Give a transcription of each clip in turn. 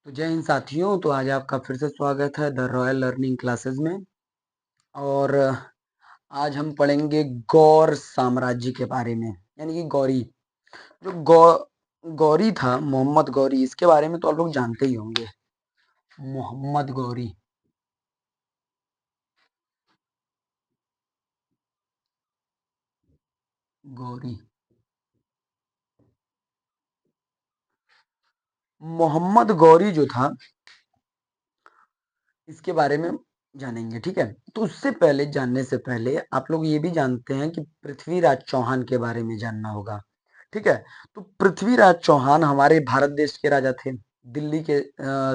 तो जय हिंद साथियों। तो आज आपका फिर से स्वागत है द रॉयल लर्निंग क्लासेस में। और आज हम पढ़ेंगे गौर साम्राज्य के बारे में, यानी कि गौरी। जो गौरी था, मोहम्मद गौरी, इसके बारे में तो आप लोग जानते ही होंगे। मोहम्मद गौरी। गौरी मोहम्मद गौरी जो था, इसके बारे में जानेंगे, ठीक है। तो उससे पहले, जानने से पहले आप लोग ये भी जानते हैं कि पृथ्वीराज चौहान के बारे में जानना होगा, ठीक है। तो पृथ्वीराज चौहान हमारे भारत देश के राजा थे। दिल्ली के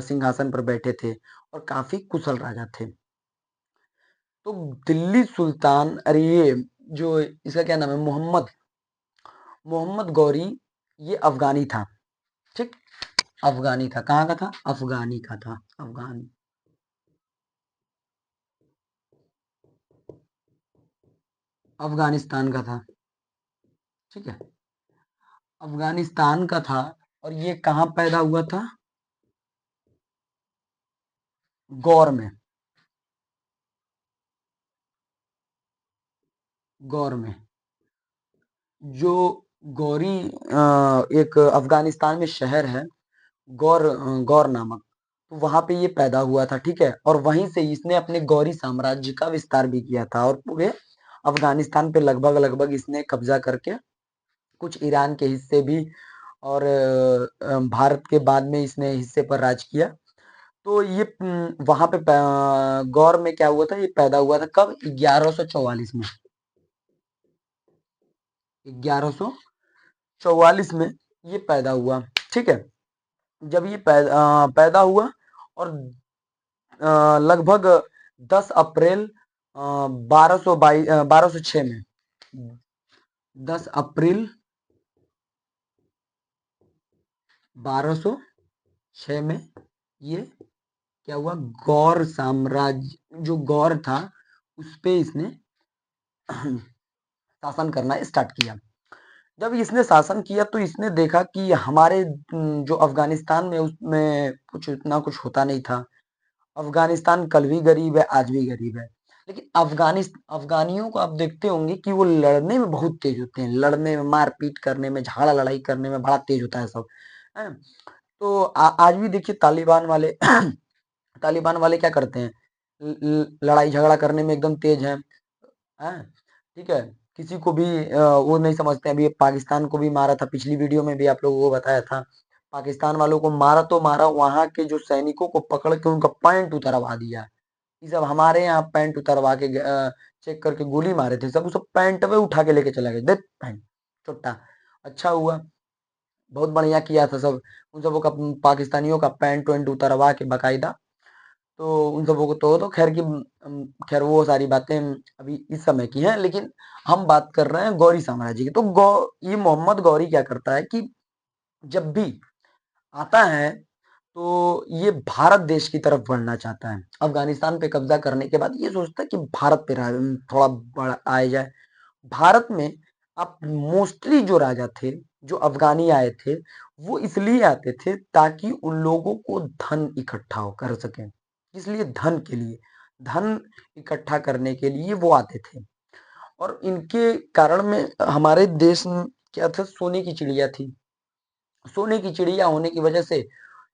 सिंहासन पर बैठे थे और काफी कुशल राजा थे। तो दिल्ली सुल्तान, अरे ये जो इसका क्या नाम है, मोहम्मद मोहम्मद गौरी, ये अफगानी था, ठीक। अफगानी था। कहाँ का था? अफगानी का था। अफगानिस्तान का था, ठीक है। अफगानिस्तान का था। और ये कहाँ पैदा हुआ था? गौर में। गौर में। जो गौरी एक अफगानिस्तान में शहर है, गौर नामक। तो वहां पे ये पैदा हुआ था, ठीक है। और वहीं से इसने अपने गौरी साम्राज्य का विस्तार भी किया था और पूरे अफगानिस्तान पे लगभग लगभग इसने कब्जा करके कुछ ईरान के हिस्से भी, और भारत के बाद में इसने हिस्से पर राज किया। तो ये वहां पे गौर में क्या हुआ था, ये पैदा हुआ था कब? 1144 में। 1144 में ये पैदा हुआ, ठीक है। जब ये पैदा हुआ, और लगभग 10 अप्रैल 1206 में, 10 अप्रैल 1206 में ये क्या हुआ, गौर साम्राज्य, जो गौर था उस पे इसने शासन करना स्टार्ट किया। जब इसने शासन किया तो इसने देखा कि हमारे जो अफगानिस्तान में, उसमें कुछ इतना कुछ होता नहीं था। अफगानिस्तान कल भी गरीब है, आज भी गरीब है। लेकिन अफगानियों को आप देखते होंगे कि वो लड़ने में बहुत तेज होते हैं, लड़ने में, मारपीट करने में, झगड़ा लड़ाई करने में बड़ा तेज होता है सब, है। तो आज भी देखिए तालिबान वाले तालिबान वाले क्या करते हैं, लड़ाई झगड़ा करने में एकदम तेज हैं, ठीक है। किसी को भी वो नहीं समझते हैं। अभी पाकिस्तान को भी मारा था, पिछली वीडियो में भी आप लोगों को बताया था। पाकिस्तान वालों को मारा तो मारा, वहां के जो सैनिकों को पकड़ के उनका पैंट उतरवा दिया। ये सब हमारे यहाँ पैंट उतरवा के चेक करके गोली मारे थे, सब सब पैंट में उठा के लेके चला गया, दे पैंट छोटा। अच्छा हुआ, बहुत बढ़िया किया था सब। उन सबों का, पाकिस्तानियों का पैंट वैंट उतरवा के बकायदा। तो उन सबों को तो खैर की, खैर वो सारी बातें अभी इस समय की हैं। लेकिन हम बात कर रहे हैं गौरी साम्राज्य की। तो ये मोहम्मद गौरी क्या करता है कि जब भी आता है तो ये भारत देश की तरफ बढ़ना चाहता है। अफगानिस्तान पे कब्जा करने के बाद ये सोचता है कि भारत पे थोड़ा बड़ा आए जाए। भारत में अब मोस्टली जो राजा थे, जो अफगानी आए थे, वो इसलिए आते थे ताकि उन लोगों को धन इकट्ठा हो कर सकें। इसलिए धन के लिए, धन इकट्ठा करने के लिए वो आते थे। और इनके कारण में हमारे देश में क्या था, सोने की चिड़िया थी। सोने की चिड़िया होने की वजह से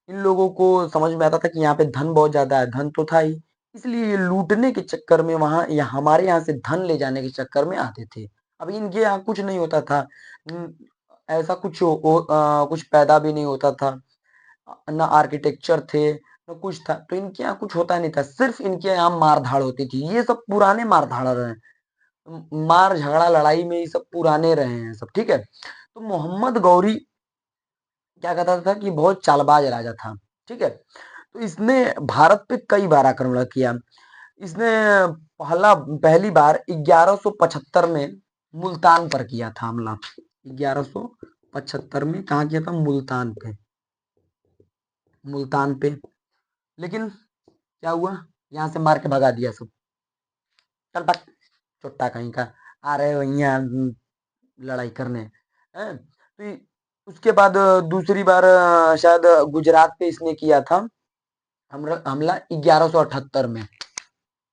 इन लोगों को समझ में आता था कि यहाँ पे धन बहुत ज्यादा है, धन तो था ही। इसलिए ये लूटने के चक्कर में वहां या हमारे यहाँ से धन ले जाने के चक्कर में आते थे। अब इनके यहाँ कुछ नहीं होता था, ऐसा कुछ कुछ पैदा भी नहीं होता था, ना आर्किटेक्चर थे, ना कुछ था। तो इनके यहाँ कुछ होता नहीं था, सिर्फ इनके यहाँ मार धाड़ होती थी। ये सब पुराने मार धाड़ रहे हैं, मार झगड़ा लड़ाई में ये सब पुराने रहे हैं सब, ठीक है। तो मोहम्मद गौरी क्या कहता था कि बहुत चालबाज राजा था, ठीक है। तो इसने भारत पे कई बार आक्रमण किया। इसने पहली बार 1175 में मुल्तान पर किया था हमला। 1175 में कहा किया था? मुल्तान पे। मुल्तान पे। लेकिन क्या हुआ, यहाँ से मार के भगा दिया सब। चल बक, चुट्टा कहीं का, आ रहे हो यहाँ लड़ाई करने, हैं? तो उसके बाद दूसरी बार शायद गुजरात पे इसने किया था हमला 1178 में।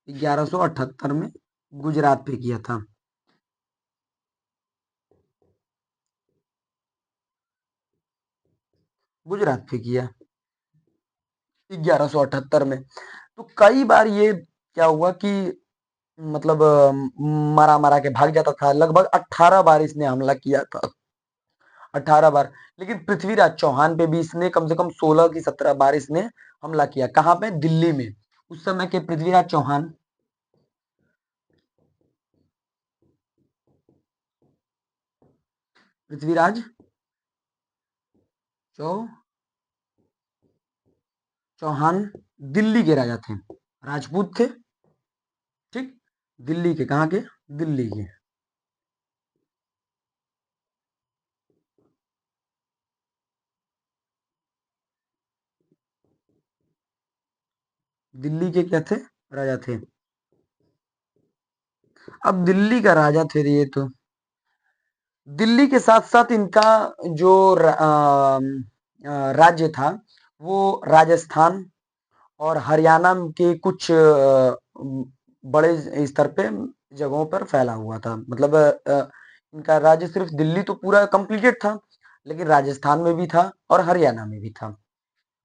1178 में गुजरात पे किया था। गुजरात पे किया 1178 में। तो कई बार ये क्या हुआ कि मतलब मरा मरा के भाग जाता था। लगभग 18 बार इसने हमला किया था। 18 बार। लेकिन पृथ्वीराज चौहान पे भी इसने कम से कम 16 की 17 बार इसने हमला किया। कहाँ पे? दिल्ली में। उस समय के पृथ्वीराज चौहान, पृथ्वीराज चौ चौहान दिल्ली के राजा थे। राजपूत थे। ठीक। दिल्ली के, कहाँ के? दिल्ली के। दिल्ली के क्या थे? राजा थे। अब दिल्ली का राजा थे ये तो। दिल्ली के साथ साथ इनका जो राज्य था वो राजस्थान और हरियाणा के कुछ बड़े स्तर पे जगहों पर फैला हुआ था। मतलब इनका राज्य सिर्फ दिल्ली तो पूरा कंप्लीटेड था, लेकिन राजस्थान में भी था और हरियाणा में भी था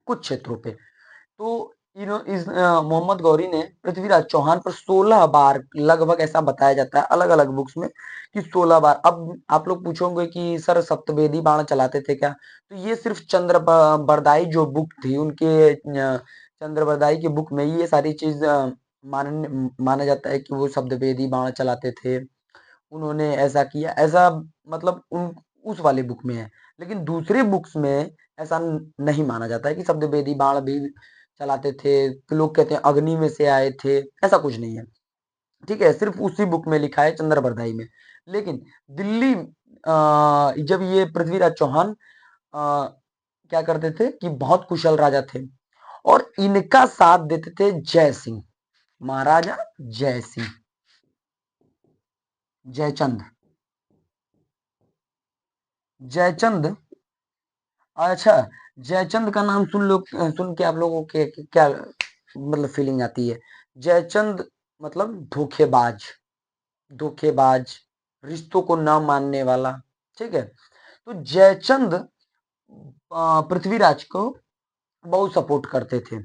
कुछ क्षेत्रों पे। तो इस मोहम्मद गौरी ने पृथ्वीराज चौहान पर 16 बार लगभग, ऐसा बताया जाता है अलग अलग बुक्स में कि 16 बार। अब आप लोग पूछोगे कि सर सप्तवेदी बाण चलाते थे क्या? तो ये सिर्फ चंद्र बरदाई जो बुक थी उनके चंद्र बरदाई की बुक में ये सारी चीज माना जाता है कि वो सप्तवेदी बाण चलाते थे। उन्होंने ऐसा किया, ऐसा मतलब उन उस वाले बुक में है। लेकिन दूसरे बुक्स में ऐसा नहीं माना जाता है कि शब्दवेदी बाण भी चलाते थे, कि लोग कहते हैं अग्नि में से आए थे। ऐसा कुछ नहीं है। ठीक है, सिर्फ उसी बुक में लिखा है चंद्र बरदाई में। लेकिन दिल्ली जब ये पृथ्वीराज चौहान क्या करते थे कि बहुत कुशल राजा थे और इनका साथ देते थे जय सिंह, महाराजा जय सिंह, जयचंद। जयचंद। अच्छा, जयचंद का नाम सुन के आप लोगों के क्या मतलब फीलिंग आती है? जयचंद मतलब धोखेबाज, धोखेबाज, रिश्तों को न मानने वाला। ठीक है। तो जयचंद पृथ्वीराज को बहुत सपोर्ट करते थे।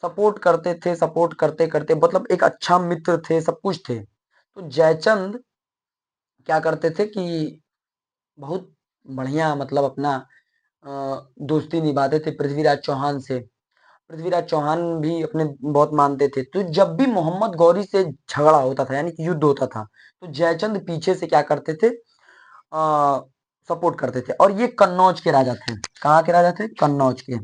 सपोर्ट करते थे, सपोर्ट करते करते मतलब एक अच्छा मित्र थे, सब कुछ थे। तो जयचंद क्या करते थे कि बहुत बढ़िया मतलब अपना दोस्ती निभाते थे पृथ्वीराज चौहान से। पृथ्वीराज चौहान भी अपने बहुत मानते थे। तो जब भी मोहम्मद गौरी से झगड़ा होता था यानी कि युद्ध होता था, तो जयचंद पीछे से क्या करते थे? सपोर्ट करते थे। और ये कन्नौज के राजा थे। कहाँ के राजा थे? कन्नौज के।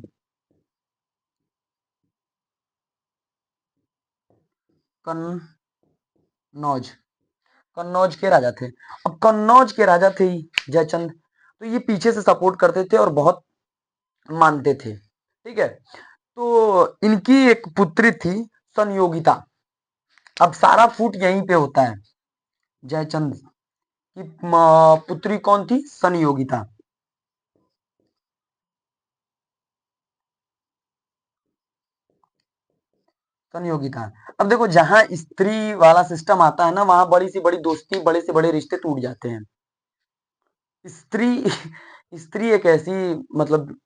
कन्नौज। कन्नौज के राजा थे। अब कन्नौज के राजा थे ही जयचंद, तो ये पीछे से सपोर्ट करते थे और बहुत मानते थे। ठीक है। तो इनकी एक पुत्री थी संयोगिता। अब सारा फूट यहीं पे होता है। जयचंद की पुत्री कौन थी? संयोगिता। संयोगिता। अब देखो जहां स्त्री वाला सिस्टम आता है ना, वहां बड़ी सी बड़ी दोस्ती, बड़े से बड़े रिश्ते टूट जाते हैं। स्त्री स्त्री एक ऐसी मतलब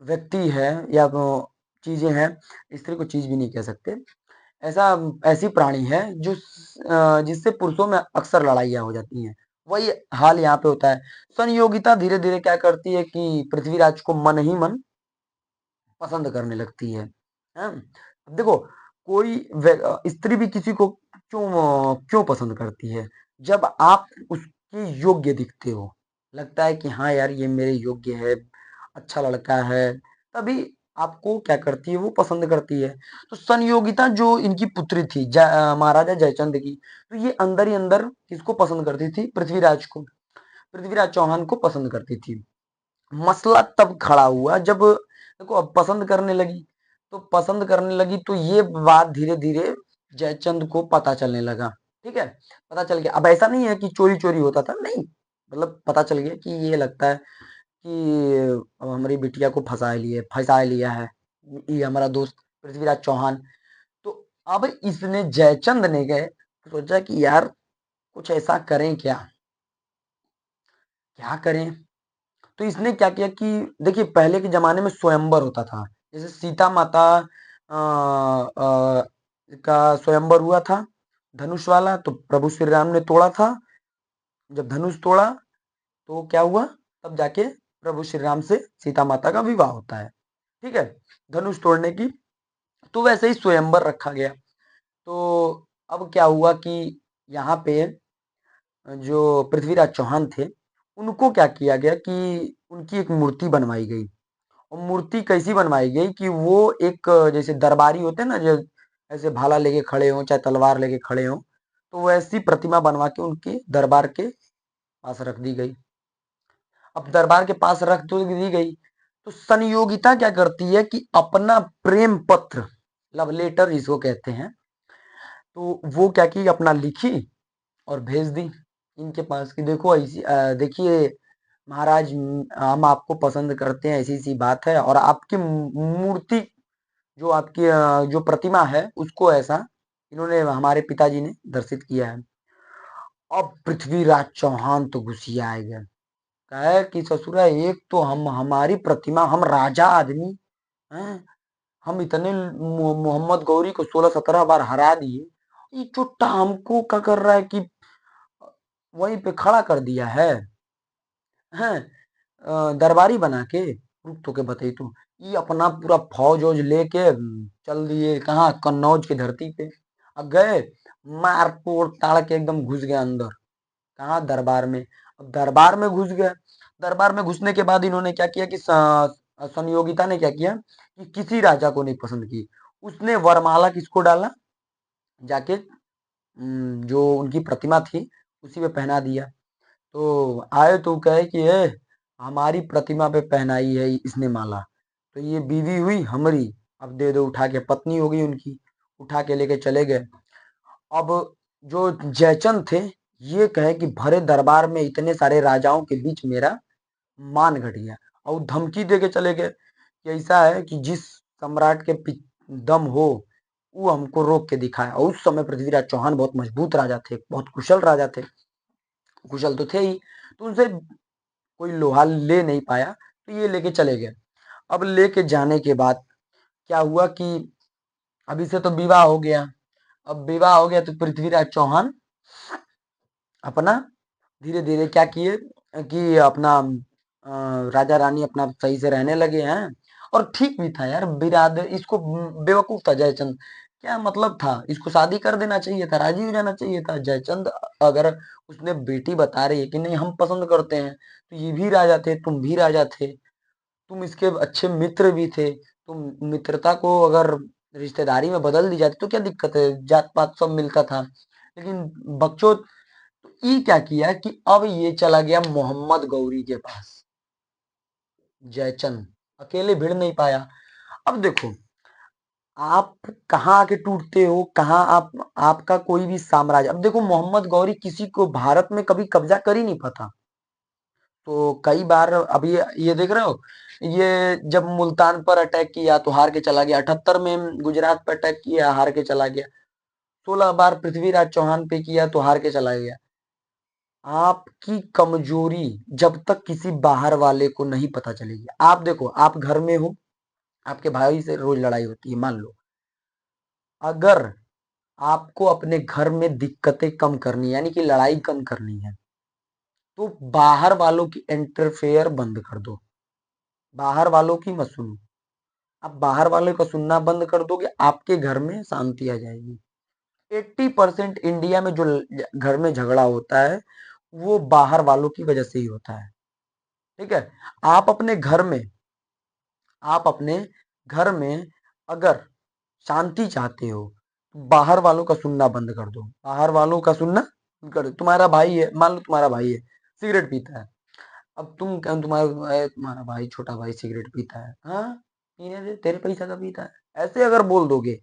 व्यक्ति है या तो चीजें हैं, स्त्री को चीज भी नहीं कह सकते। ऐसा ऐसी प्राणी है जो जिससे पुरुषों में अक्सर लड़ाइयाँ हो जाती हैं। वही हाल यहाँ पे होता है। संयोगिता धीरे धीरे क्या करती है कि पृथ्वीराज को मन ही मन पसंद करने लगती है। हैं? अब देखो कोई स्त्री भी किसी को क्यों पसंद करती है? जब आप उसके योग्य दिखते हो, लगता है कि हाँ यार ये मेरे योग्य है, अच्छा लड़का है, तभी आपको क्या करती है? वो पसंद करती है। तो संयोगिता जो इनकी पुत्री थी महाराजा जयचंद की, तो ये अंदर ही अंदर किसको पसंद करती थी? पृथ्वीराज को। पृथ्वीराज चौहान को पसंद करती थी। मसला तब खड़ा हुआ जब देखो अब पसंद करने लगी। तो पसंद करने लगी तो ये बात धीरे धीरे जयचंद को पता चलने लगा। ठीक है। पता चल गया। अब ऐसा नहीं है कि चोरी चोरी होता था, नहीं। मतलब पता चल गया कि ये लगता है कि हमारी बिटिया को फंसा लिया है ये हमारा दोस्त पृथ्वीराज चौहान। तो अब इसने जयचंद ने गए सोचा कि यार कुछ ऐसा करें क्या, क्या करें। तो इसने क्या किया कि देखिए पहले के जमाने में स्वयंवर होता था, जैसे सीता माता का स्वयंवर हुआ था धनुष वाला, तो प्रभु श्री राम ने तोड़ा था। जब धनुष तोड़ा तो क्या हुआ, तब जाके प्रभु श्री राम से सीता माता का विवाह होता है। ठीक है, धनुष तोड़ने की। तो वैसे ही स्वयंवर रखा गया। तो अब क्या हुआ कि यहाँ पे जो पृथ्वीराज चौहान थे उनको क्या किया गया कि उनकी एक मूर्ति बनवाई गई। और मूर्ति कैसी बनवाई गई कि वो एक जैसे दरबारी होते हैं ना, जो ऐसे भाला लेके खड़े हों चाहे तलवार लेके खड़े हों, तो वैसी प्रतिमा बनवा के उनके दरबार के पास रख दी गई। अब दरबार के पास रख तो दी गई, तो संयोगिता क्या करती है कि अपना प्रेम पत्र, लव लेटर इसको कहते हैं, तो वो क्या की अपना लिखी और भेज दी इनके पास कि देखो ऐसी देखिए महाराज, हम आपको पसंद करते हैं, ऐसी सी बात है, और आपकी मूर्ति जो आपकी जो प्रतिमा है उसको ऐसा इन्होंने हमारे पिताजी ने दर्शित किया है। अब पृथ्वीराज चौहान तो गुस्सिया गए, कहे कि ससुरा एक तो हम हमारी प्रतिमा, हम राजा आदमी हैं, हम इतने मोहम्मद गौरी को 16-17 बार हरा दिए, ये चुट्टा हमको क्या कर रहा है कि वहीं पे खड़ा कर दिया है दरबारी बना के। रुक तो के बताई तू, ये अपना पूरा फौज वौज लेके चल दिए कहाँ, कन्नौज की धरती पे। अब गए, मार तोड़ ताड़ के एकदम घुस गए अंदर, कहाँ, दरबार में। अब दरबार में घुस गए, दरबार में घुसने के बाद इन्होंने क्या किया कि संयोगिता ने क्या किया कि किसी राजा को नहीं पसंद की, उसने वरमाला किसको डाला, जाके जो उनकी प्रतिमा थी उसी पे पहना दिया। तो आए तो कहे कि हमारी प्रतिमा पे पहनाई है इसने माला, तो ये बीवी हुई हमारी, अब दे दो उठा के, पत्नी हो गई उनकी, उठा के लेके चले गए। अब जो जयचंद थे ये कहे कि भरे दरबार में इतने सारे राजाओं के बीच मेरा मान घट गया, और धमकी दे के चले गए कि ऐसा है कि जिस सम्राट के दम हो वो हमको रोक के दिखाए। और उस समय पृथ्वीराज चौहान बहुत मजबूत राजा थे, बहुत कुशल राजा थे, कुशल तो थे ही, तो उनसे कोई लोहा ले नहीं पाया, तो ये लेके चले गए। अब लेके जाने के बाद क्या हुआ कि अभी से तो विवाह हो गया, अब विवाह हो गया तो पृथ्वीराज चौहान अपना धीरे धीरे क्या किए कि अपना राजा रानी अपना सही से रहने लगे हैं। और ठीक भी था यार, बिरादर इसको बेवकूफ था जयचंद, क्या मतलब था, इसको शादी कर देना चाहिए था, राजी हो जाना चाहिए था जयचंद। अगर उसने बेटी बता रही है कि नहीं हम पसंद करते हैं, तो ये भी राजा थे, तुम भी राजा थे, तुम इसके अच्छे मित्र भी थे, तुम मित्रता को अगर रिश्तेदारी में बदल दी जाती तो क्या दिक्कत है, जात पात सब मिलता था। लेकिन बकचोद, तो ये क्या किया कि अब ये चला गया मोहम्मद गौरी के पास, जयचंद अकेले भिड़ नहीं पाया। अब देखो आप कहाँ आके टूटते हो, कहाँ आप, आपका कोई भी साम्राज्य, अब देखो मोहम्मद गौरी किसी को भारत में कभी कब्जा कर ही नहीं पाता। तो कई बार अभी ये देख रहे हो, ये जब मुल्तान पर अटैक किया तो हार के चला गया, 78 में गुजरात पर अटैक किया हार के चला गया, 16 बार पृथ्वीराज चौहान पे किया तो हार के चला गया। आपकी कमजोरी जब तक किसी बाहर वाले को नहीं पता चलेगी, आप देखो आप घर में हो, आपके भाई से रोज लड़ाई होती है, मान लो अगर आपको अपने घर में दिक्कतें कम करनी है, यानी कि लड़ाई कम करनी है, तो बाहर वालों की इंटरफेयर बंद कर दो, बाहर वालों की मत सुनो। आप बाहर वालों का सुनना बंद कर दोगे, आपके घर में शांति आ जाएगी। 80% इंडिया में जो घर में झगड़ा होता है वो बाहर वालों की वजह से ही होता है। ठीक है, आप अपने घर में, आप अपने घर में अगर शांति चाहते हो तो बाहर वालों का सुनना बंद कर दो, बाहर वालों का सुनना बंद कर दो। तुम्हारा भाई है, मान लो तुम्हारा भाई है सिगरेट पीता है, अब तुम क्या, तुम्हारा भाई छोटा भाई सिगरेट पीता है, हाँ पीने दे, तेरे पैसा का पीता है, ऐसे अगर बोल दोगे,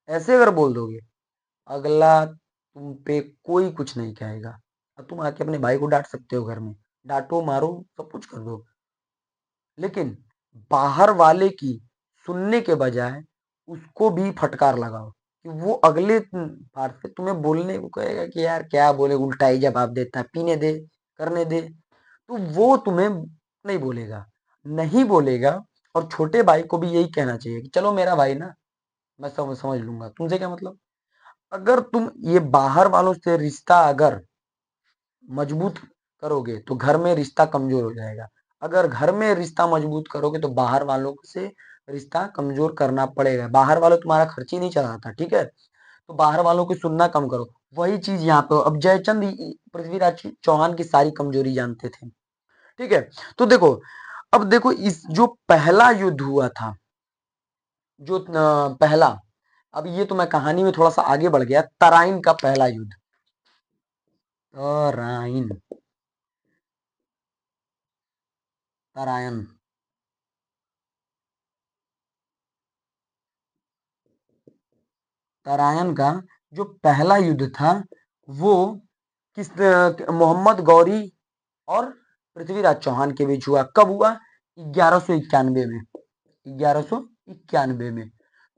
ऐसे अगर बोल दोगे, अगला तुम पे कोई कुछ नहीं कहेगा, और तुम आके अपने भाई को डांट सकते हो घर में, डांटो मारो सब कुछ कर दो, लेकिन बाहर वाले की सुनने के बजाय उसको भी फटकार लगाओ कि वो अगले बार से तुम्हें बोलने को कहेगा कि यार क्या बोले, उल्टा ही जवाब देता है, पीने दे, करने दे, तो वो तुम्हें नहीं बोलेगा, नहीं बोलेगा। और छोटे भाई को भी यही कहना चाहिए कि चलो मेरा भाई ना, मैं समझ समझ लूंगा, तुमसे क्या मतलब। अगर तुम ये बाहर वालों से रिश्ता अगर मजबूत करोगे तो घर में रिश्ता कमजोर हो जाएगा, अगर घर में रिश्ता मजबूत करोगे तो बाहर वालों से रिश्ता कमजोर करना पड़ेगा। बाहर वालों तुम्हारा खर्च ही नहीं चलाता, ठीक है, तो बाहर वालों की सुनना कम करो। वही चीज यहाँ पे अब जयचंद पृथ्वीराज चौहान की सारी कमजोरी जानते थे, ठीक है। तो देखो, अब देखो इस जो पहला युद्ध हुआ था, जो पहला, अब ये तो मैं कहानी में थोड़ा सा आगे बढ़ गया, तराइन का पहला युद्ध, तराइन, तराइन, तराइन का जो पहला युद्ध था वो किस मोहम्मद गौरी और पृथ्वीराज चौहान के बीच हुआ। कब हुआ? 1191 में, 1191 में।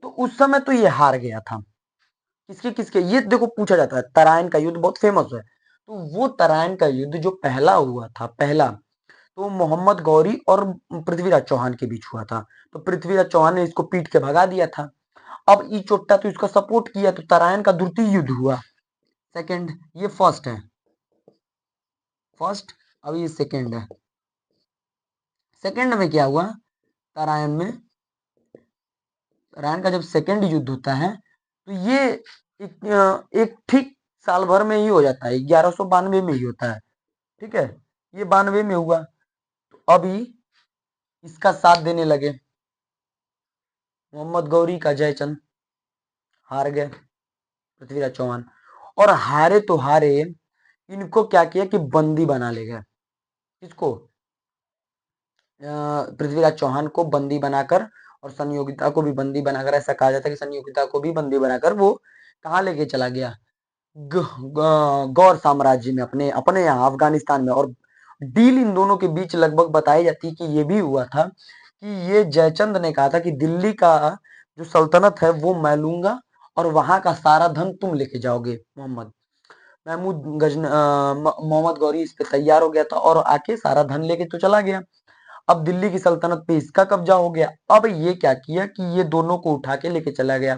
तो उस समय तो ये हार गया था। किसके किसके, ये देखो पूछा जाता है, तराइन का युद्ध बहुत फेमस है। तो वो तराइन का युद्ध जो पहला हुआ था, पहला, तो मोहम्मद गौरी और पृथ्वीराज चौहान के बीच हुआ था। तो पृथ्वीराज चौहान ने इसको पीट के भगा दिया था। अब ई चोट्टा तो इसका सपोर्ट किया, तो तराइन का द्वितीय युद्ध हुआ, सेकंड, ये फर्स्ट है, फर्स्ट, अब ये सेकंड है। सेकंड में क्या हुआ, तराइन में, तराइन का जब सेकंड युद्ध होता है तो ये एक ठीक साल भर में ही हो जाता है, 1192 में ही होता है, ठीक है, ये 92 में हुआ। तो अभी इसका साथ देने लगे मोहम्मद गौरी का जयचंद, हार गए पृथ्वीराज चौहान, और हारे तो हारे, इनको क्या किया कि बंदी बना ले गए, किसको, पृथ्वीराज चौहान को बंदी बनाकर, और संयोगिता को भी बंदी बनाकर, ऐसा कहा जाता है कि संयोगिता को भी बंदी बनाकर वो कहाँ लेके चला गया, गौर साम्राज्य में, अपने अपने यहाँ अफगानिस्तान में। और डील इन दोनों के बीच लगभग बताई जाती है कि ये भी हुआ था कि ये जयचंद ने कहा था कि दिल्ली का जो सल्तनत है वो मैं लूंगा और वहां का सारा धन तुम लेके जाओगे। महमूद मोहम्मद गौरी इस पे तैयार हो गया था और आके सारा धन लेके तो चला गया। अब दिल्ली की सल्तनत पे इसका कब्जा हो गया। अब ये क्या किया कि ये दोनों को उठा के लेके चला गया,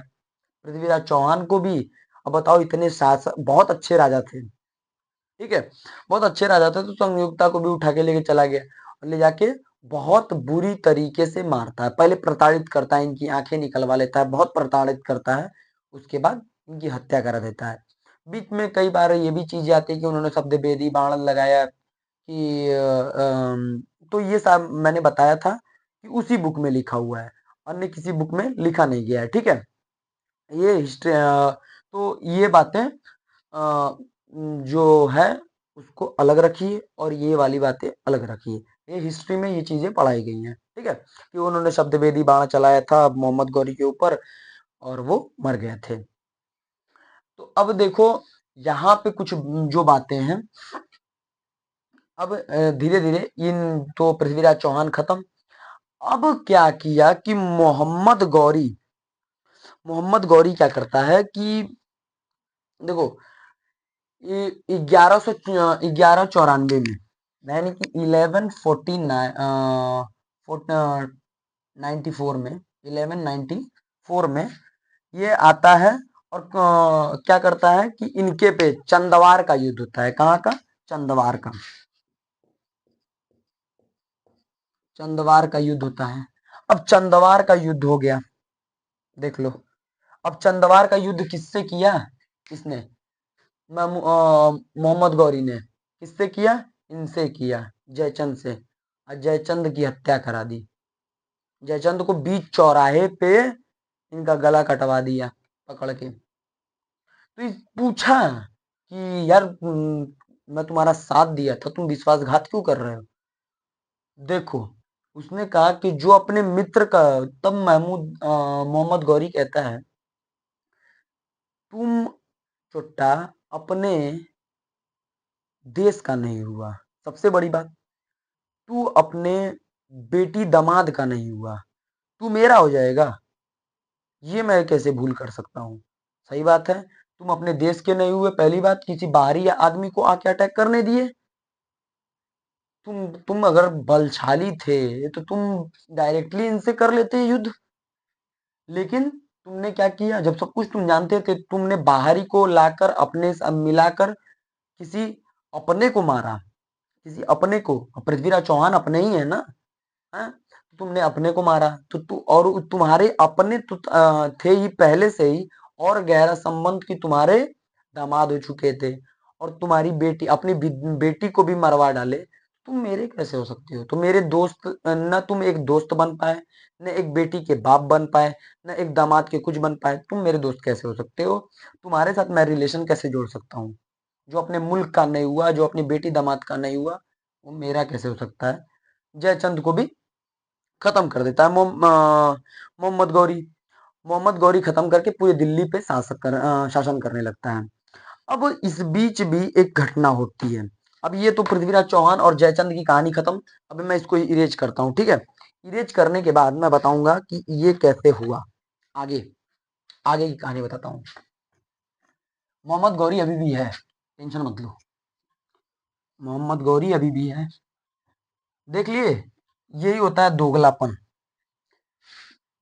पृथ्वीराज चौहान को भी। अब बताओ, इतने शासक, बहुत अच्छे राजा थे, ठीक है, बहुत अच्छे राजा थे, तो संयुक्ता को भी उठा के लेके चला गया और ले जाके बहुत बुरी तरीके से मारता है। पहले प्रताड़ित करता है, इनकी आंखें निकलवा लेता है, बहुत प्रताड़ित करता है, उसके बाद इनकी हत्या करा देता है। बीच में कई बार ये भी चीजें आती है कि उन्होंने शब्द वेदी बाण लगाया कि तो ये सब मैंने बताया था कि उसी बुक में लिखा हुआ है, अन्य किसी बुक में लिखा नहीं गया है, ठीक है। ये हिस्ट्री, तो ये बातें जो है उसको अलग रखिए और ये वाली बातें अलग रखिए। ये हिस्ट्री में ये चीजें पढ़ाई गई हैं, ठीक है, कि उन्होंने शब्द वेदी बाण चलाया था मोहम्मद गौरी के ऊपर और वो मर गए थे। तो अब देखो, यहाँ पे कुछ जो बातें हैं, अब धीरे धीरे इन, तो पृथ्वीराज चौहान खत्म। अब क्या किया कि मोहम्मद गौरी क्या करता है कि देखो, 1194 में, यानी कि 1194 में, 1194 में ये आता है और क्या करता है कि इनके पे चंदवार का युद्ध होता है। कहाँ का? चंदवार का, चंदवार का युद्ध होता है। अब चंदवार का युद्ध हो गया, देख लो। अब चंदवार का युद्ध किससे किया? किसने? मोहम्मद गौरी ने। किससे किया? इनसे किया, जयचंद से। और जयचंद की हत्या करा दी, जयचंद को बीच चौराहे पे इनका गला कटवा दिया पकड़ के। तो पूछा कि यार मैं तुम्हारा साथ दिया था, तुम विश्वासघात क्यों कर रहे हो? देखो, उसने कहा कि जो अपने मित्र का, तब मोहम्मद गौरी कहता है, तुम चुट्टा अपने देश का नहीं हुआ। सबसे बड़ी बात, तू अपने बेटी दामाद का नहीं हुआ, तू मेरा हो जाएगा, ये मैं कैसे भूल कर सकता हूँ? सही बात है, तुम अपने देश के नहीं हुए, पहली बात, किसी बाहरी आदमी को आके अटैक करने दिए। तुम अगर बलशाली थे तो तुम डायरेक्टली इनसे कर लेते युद्ध, लेकिन तुमने क्या किया? जब सब कुछ तुम जानते थे, तुमने बाहरी को लाकर अपने साथ मिलाकर किसी अपने को मारा, किसी अपने को। पृथ्वीराज चौहान अपने ही है ना? हाँ, तुमने अपने को मारा तो और तुम्हारे अपने थे ही पहले से ही, और गहरा संबंध की तुम्हारे दामाद हो चुके थे, और तुम्हारी बेटी, अपनी बेटी को भी मरवा डाले। तुम मेरे कैसे हो सकते हो? तुम मेरे दोस्त न, तुम एक दोस्त बन पाए, न एक बेटी के बाप बन पाए, न एक दामाद के कुछ बन पाए, तुम मेरे दोस्त कैसे हो सकते हो? तुम्हारे साथ मैं रिलेशन कैसे जोड़ सकता हूँ? जो अपने मुल्क का नहीं हुआ, जो अपनी बेटी दामाद का नहीं हुआ, वो मेरा कैसे हो सकता है? जयचंद को भी खत्म कर देता है मोहम्मद गौरी। मोहम्मद गौरी खत्म करके पूरी दिल्ली पे शासन करने लगता है। अब इस बीच भी एक घटना होती है। अब ये तो पृथ्वीराज चौहान और जयचंद की कहानी खत्म। अब मैं इसको इरेज करता हूँ, ठीक है? इरेज करने के बाद मैं बताऊंगा कि ये कैसे हुआ। आगे आगे की कहानी बताता हूँ। मोहम्मद गौरी अभी भी है, टेंशन मत लो। मोहम्मद गौरी अभी भी है। देख लिए, यही होता है दोगलापन।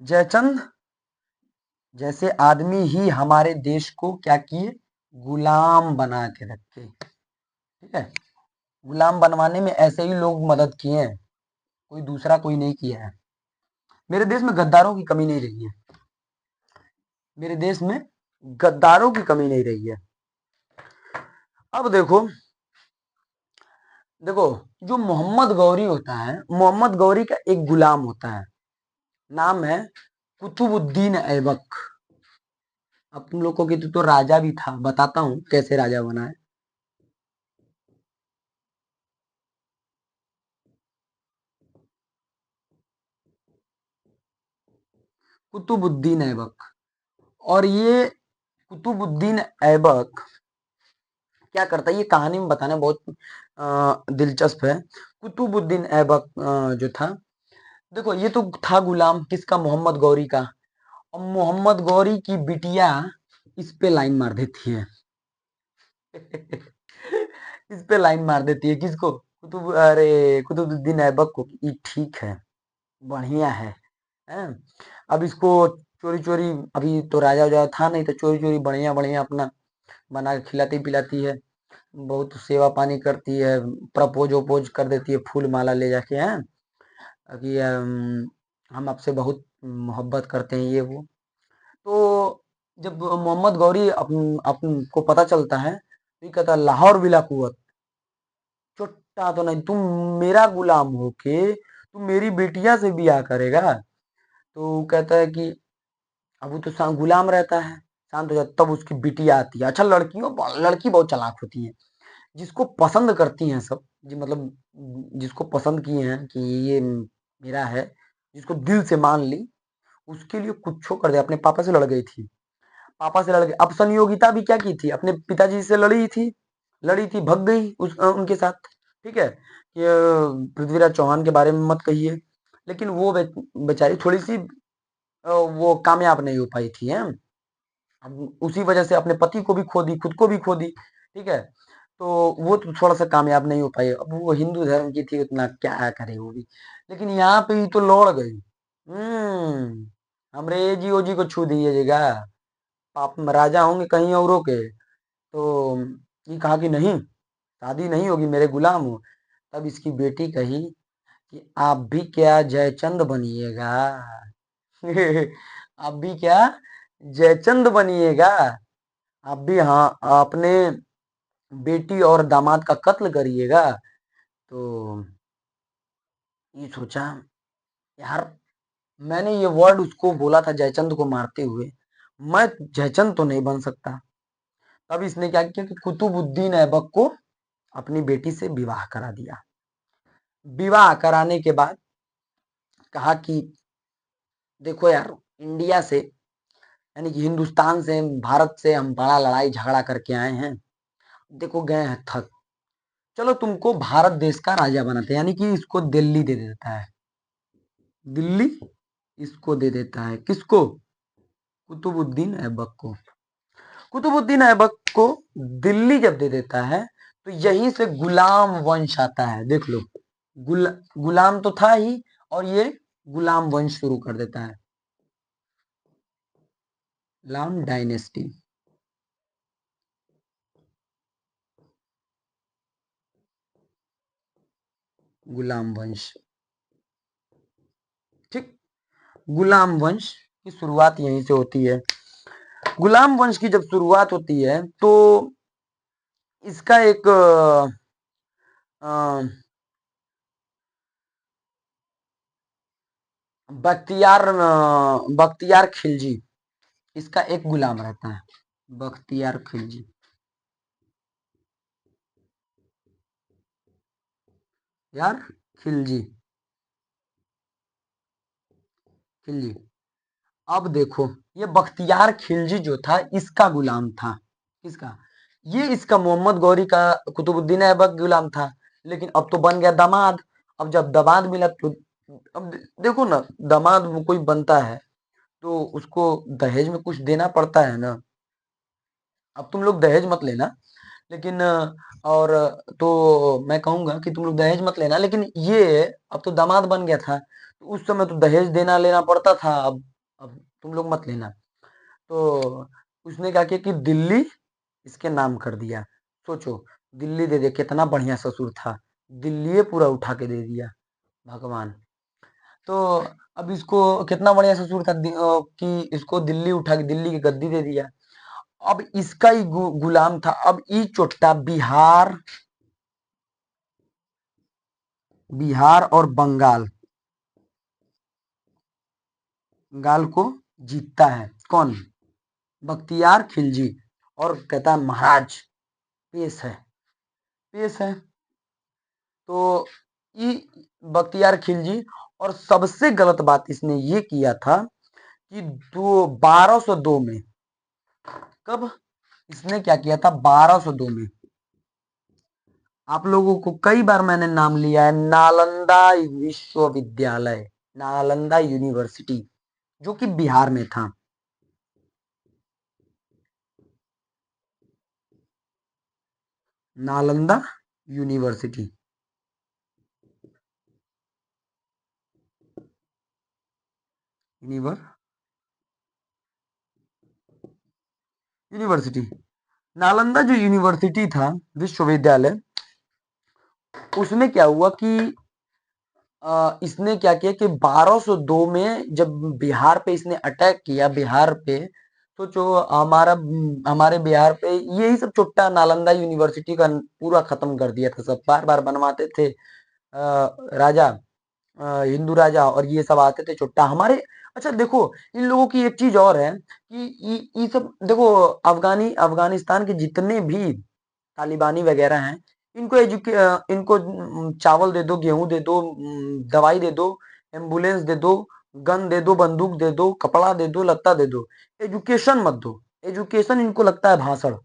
जयचंद जैसे आदमी ही हमारे देश को क्या किए? गुलाम बना के रखे। ठीक है, गुलाम बनवाने में ऐसे ही लोग मदद किए हैं, कोई दूसरा कोई नहीं किया है। मेरे देश में गद्दारों की कमी नहीं रही है। मेरे देश में गद्दारों की कमी नहीं रही है। अब देखो, देखो, जो मोहम्मद गौरी होता है, मोहम्मद गौरी का एक गुलाम होता है, नाम है कुतुबुद्दीन ऐबक। अब तुम लोग को कि तो राजा भी था, बताता हूँ कैसे राजा बना है। कुतुबुद्दीन ऐबक। और ये कुतुबुद्दीन ऐबक क्या करता है, ये कहानी में बताना बहुत दिलचस्प है। कुतुबुद्दीन ऐबक जो था, देखो, ये तो था गुलाम किसका? मोहम्मद गौरी का। और मोहम्मद गौरी की बिटिया इस पे लाइन मार देती है। इस पे लाइन मार देती है, किसको? कुतुबुद्दीन ऐबक को। ये ठीक है, बढ़िया है, हैं? अब इसको चोरी चोरी, अभी तो राजा वाजा था नहीं, तो चोरी चोरी बढ़िया बढ़िया अपना बना के खिलाती पिलाती है, बहुत सेवा पानी करती है, प्रपोज वपोज कर देती है, फूल माला ले जाके, हैं कि हम आपसे बहुत मोहब्बत करते हैं, ये वो। तो जब मोहम्मद गौरी अपन अपन को पता चलता है, तो ये कहता है, लाहौर बिला कुवत, चुट्टा तो नहीं, तुम मेरा गुलाम होके तुम मेरी बेटिया से बियाह करेगा? तो वो कहता है कि अब वो तो गुलाम रहता है, शांत हो जाता, तब उसकी बिटिया आती है। अच्छा, लड़की बहुत चालाक होती है, जिसको पसंद करती हैं सब, जी मतलब जिसको पसंद किए हैं कि ये मेरा है, जिसको दिल से मान ली, उसके लिए कुछ कर दे। अपने पापा से लड़ गई थी, पापा से लड़ गई। अब संयोगिता भी क्या की थी? अपने पिताजी से लड़ी थी, भग गई उनके साथ। ठीक है, कि पृथ्वीराज चौहान के बारे में मत कहिए, लेकिन वो बेचारी थोड़ी सी वो कामयाब नहीं हो पाई थी, हैं? अब उसी वजह से अपने पति को भी खो दी, खुद को भी खो दी। ठीक है, तो वो तो थोड़ा सा कामयाब नहीं हो पाई। अब वो हिंदू धर्म की थी, उतना क्या करे वो भी, लेकिन यहाँ पे ही तो लौड़ गई। हमरे जी ओ जी को छू दीजिएगा, आप राजा होंगे कहीं औरों के। तो ये कहा कि नहीं, शादी नहीं होगी, मेरे गुलाम हो। तब इसकी बेटी कही कि आप भी क्या जयचंद बनिएगा? आप भी क्या जयचंद बनिएगा? आप भी, हाँ, अपने बेटी और दामाद का कत्ल करिएगा? तो ये सोचा, यार, मैंने ये वर्ड उसको बोला था जयचंद को मारते हुए, मैं जयचंद तो नहीं बन सकता। तब इसने क्या किया कि कुतुबुद्दीन ऐबक को अपनी बेटी से विवाह करा दिया। विवाह कराने के बाद कहा कि देखो यार, इंडिया से, यानी कि हिंदुस्तान से, भारत से हम बड़ा लड़ाई झगड़ा करके आए हैं, देखो गए हैं थक, चलो तुमको भारत देश का राजा बनाते हैं, यानी कि इसको दिल्ली दे देता है, दिल्ली इसको दे देता है, किसको? कुतुबुद्दीन ऐबक को। कुतुबुद्दीन ऐबक को दिल्ली जब दे देता है तो यहीं से गुलाम वंश आता है, देख लो। गुलाम तो था ही, और ये गुलाम वंश शुरू कर देता है, गुलाम डायनेस्टी। गुलाम वंश, ठीक। गुलाम वंश की शुरुआत यहीं से होती है। गुलाम वंश की जब शुरुआत होती है तो इसका एक बख्तियार खिलजी, इसका एक गुलाम रहता है, बख्तियार खिलजी। यार खिलजी, खिलजी। अब देखो, ये बख्तियार खिलजी जो था इसका गुलाम था, किसका? ये इसका मोहम्मद गौरी का कुतुबुद्दीन ऐबक गुलाम था, लेकिन अब तो बन गया दामाद। अब जब दामाद मिला तो अब देखो ना, दामाद कोई बनता है तो उसको दहेज में कुछ देना पड़ता है ना। अब तुम लोग दहेज मत लेना, लेकिन और तो मैं कहूंगा कि तुम लोग दहेज मत लेना, लेकिन ये अब तो दामाद बन गया था, तो उस समय तो दहेज देना लेना पड़ता था। अब तुम लोग मत लेना। तो उसने क्या किया कि दिल्ली इसके नाम कर दिया। सोचो, दिल्ली दे दे, कितना बढ़िया ससुर था, दिल्ली पूरा उठा के दे दिया भगवान। तो अब इसको कितना बढ़िया ससुर था कि इसको दिल्ली उठा के दिल्ली की गद्दी दे दिया। अब इसका ही गुलाम था। अब ई चोट्टा बिहार, बिहार और बंगाल, बंगाल को जीतता है कौन? बख्तियार खिलजी। और कहता है महाराज पेश है, पेश है। तो ई बख्तियार खिलजी, और सबसे गलत बात इसने ये किया था कि 1202 में, कब इसने क्या किया था? 1202 में। आप लोगों को कई बार मैंने नाम लिया है, नालंदा विश्वविद्यालय, नालंदा यूनिवर्सिटी, जो कि बिहार में था। नालंदा यूनिवर्सिटी, यूनिवर्सिटी, नालंदा जो यूनिवर्सिटी था, विश्वविद्यालय, उसमें क्या हुआ कि इसने क्या किया कि 1202 में जब बिहार पे इसने अटैक किया, बिहार पे, तो जो हमारे बिहार पे यही सब चुट्टा नालंदा यूनिवर्सिटी का पूरा खत्म कर दिया था। सब बार बार बनवाते थे राजा, हिंदू राजा, और ये सब आते थे चुट्टा हमारे। अच्छा देखो, इन लोगों की एक चीज और है कि ये सब देखो, अफगानिस्तान के जितने भी तालिबानी वगैरह हैं, इनको चावल दे दो, गेहूं दे दो, दवाई दे दो, एम्बुलेंस दे दो, गन दे दो, बंदूक दे दो, कपड़ा दे दो, लत्ता दे दो, एजुकेशन मत दो। एजुकेशन इनको लगता है भाषण,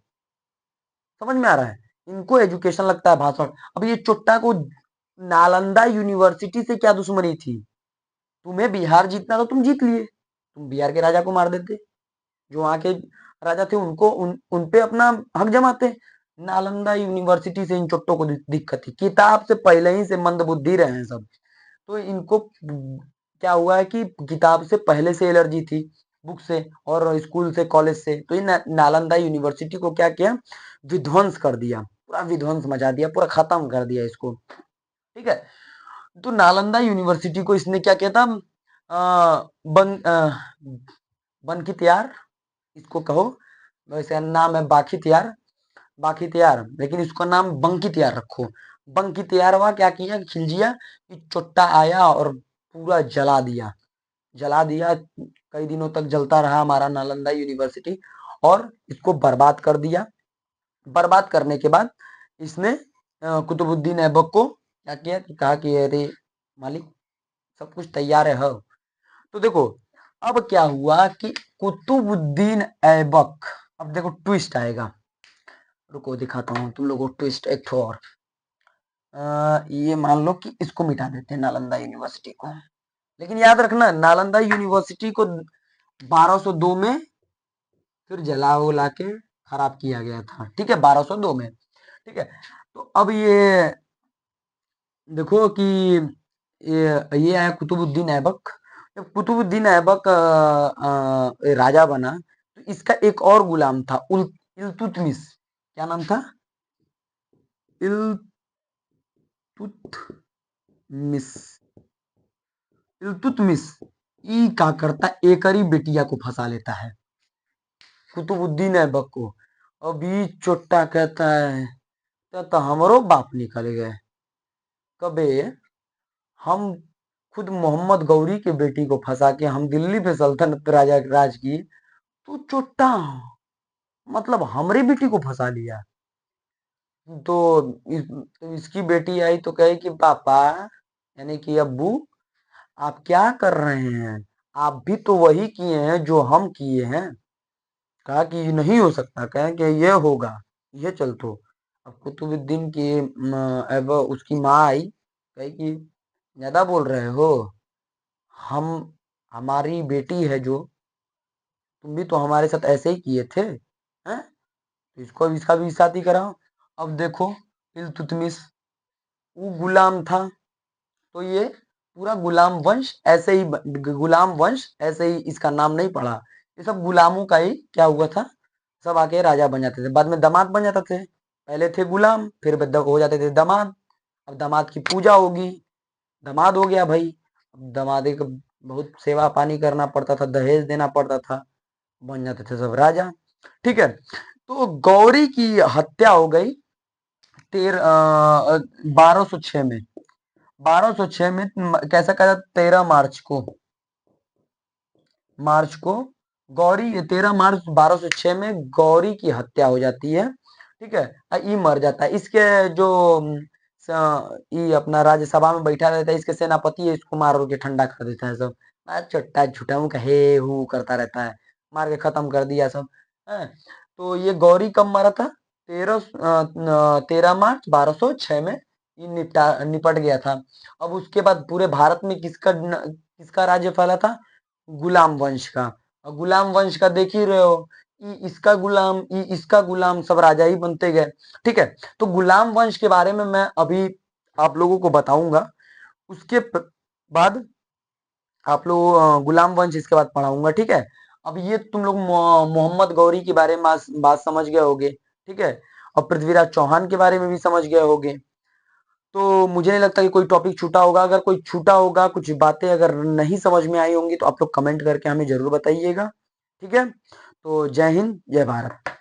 समझ में आ रहा है? इनको एजुकेशन लगता है भाषण। अब ये चुट्टा को नालंदा यूनिवर्सिटी से क्या दुश्मनी थी? तुम्हें बिहार जीतना तो तुम जीत लिए, तुम बिहार के राजा को मार देते, जो वहां के राजा थे उनको उन पे अपना हक जमाते। नालंदा यूनिवर्सिटी से इन चुट्टों को दिक्कत थी, किताब से पहले ही से मंदबुद्धि रहे हैं सब। तो इनको क्या हुआ है कि किताब से पहले से एलर्जी थी, बुक से और स्कूल से, कॉलेज से। तो इन नालंदा यूनिवर्सिटी को क्या किया? विध्वंस कर दिया, पूरा विध्वंस मचा दिया, पूरा खत्म कर दिया इसको, ठीक है। तो नालंदा यूनिवर्सिटी को इसने क्या किया था? बन बनकित यार, इसको कहो, वैसे नाम है बाखित यार, बाखित यार, लेकिन इसका नाम बंकित यार रखो। बंकित यारवा क्या किया? खिलजिया कि चुट्टा आया और पूरा जला दिया, जला दिया। कई दिनों तक जलता रहा हमारा नालंदा यूनिवर्सिटी, और इसको बर्बाद कर दिया। बर्बाद करने के बाद इसने कुतुबुद्दीन ऐबक को क्या किया कि कहा कि अरे मालिक, सब कुछ तैयार है हो। तो देखो, अब क्या हुआ कि कुतुबुद्दीन ऐबक, अब देखो ट्विस्ट आएगा, रुको दिखाता हूँ तुम लोगों को ट्विस्ट एक ठो और। ये मान लो कि इसको मिटा देते हैं नालंदा यूनिवर्सिटी को, लेकिन याद रखना नालंदा यूनिवर्सिटी को 1202 में फिर जला उला के खराब किया गया था, ठीक है, 1202 में, ठीक है। तो अब ये देखो कि ये आया कुतुबुद्दीन ऐबक। जब कुतुबुद्दीन ऐबक राजा बना तो इसका एक और गुलाम था इल्तुतमिश। क्या नाम था? इल्तुतमिश। इल्तुतमिश ई क्या करता, एकरी बेटिया को फंसा लेता है कुतुबुद्दीन ऐबक को। अभी चोट्टा कहता है तो हमरो बाप निकल गए, कबे हम खुद मोहम्मद गौरी के बेटी को फंसा के हम दिल्ली पे सल्तनत राजा राज की, तू चोट्टा मतलब हमरे बेटी को फंसा लिया। तो तो इसकी बेटी आई तो कहे कि पापा यानी कि अब्बू आप क्या कर रहे हैं, आप भी तो वही किए हैं जो हम किए हैं। कहा कि ये नहीं हो सकता, कहे कि ये होगा, ये चल तो। अब कुतुबुद्दीन की अब उसकी माँ आई, कही कि ज्यादा बोल रहे हो, हम हमारी बेटी है जो, तुम भी तो हमारे साथ ऐसे ही किए थे हैं, तो इसको इसका भी शादी कराओ। अब देखो इल्तुतमिश वो गुलाम था, तो ये पूरा गुलाम वंश ऐसे ही गुलाम वंश ऐसे ही इसका नाम नहीं पड़ा। ये सब गुलामों का ही क्या हुआ था, सब आके राजा बन जाते थे, बाद में दामाद बन जाते थे। पहले थे गुलाम, फिर हो जाते थे दामाद। अब दामाद की पूजा होगी, दामाद हो गया भाई। अब दामादे को बहुत सेवा पानी करना पड़ता था, दहेज देना पड़ता था, बन जाते थे सब राजा, ठीक है। तो गौरी की हत्या हो गई 1206 में। 1206 में कैसा कहा, 13 मार्च को गौरी 13 मार्च 1206 में गौरी की हत्या हो जाती है, ठीक है। ये मर जाता है। इसके जो ये अपना राज्यसभा में बैठा रहता है, इसके सेनापति है, इसको मार के ठंडा कर देता है सब। चट्टा झूठा मुंह हे हु करता रहता है, मार के खत्म कर दिया सब है। तो ये गौरी कब मरा था? 13 मार्च 1206 में ये निपट गया था। अब उसके बाद पूरे भारत में किसका राज्य फैला था? गुलाम वंश का। और गुलाम वंश का देख ही रहे हो, इसका गुलाम सब राजा ही बनते गए, ठीक है। तो गुलाम वंश के बारे में मैं अभी आप लोगों को बताऊंगा, उसके बाद आप लोग गुलाम वंश इसके बाद पढ़ाऊंगा, ठीक है। अब ये तुम लोग मोहम्मद गौरी के बारे में बात समझ गए होगे, ठीक है, और पृथ्वीराज चौहान के बारे में भी समझ गए होगे। तो मुझे नहीं लगता कि कोई टॉपिक छूटा होगा। अगर कोई छूटा होगा, कुछ बातें अगर नहीं समझ में आई होंगी तो आप लोग कमेंट करके हमें जरूर बताइएगा, ठीक है। तो जय हिंद, जय भारत।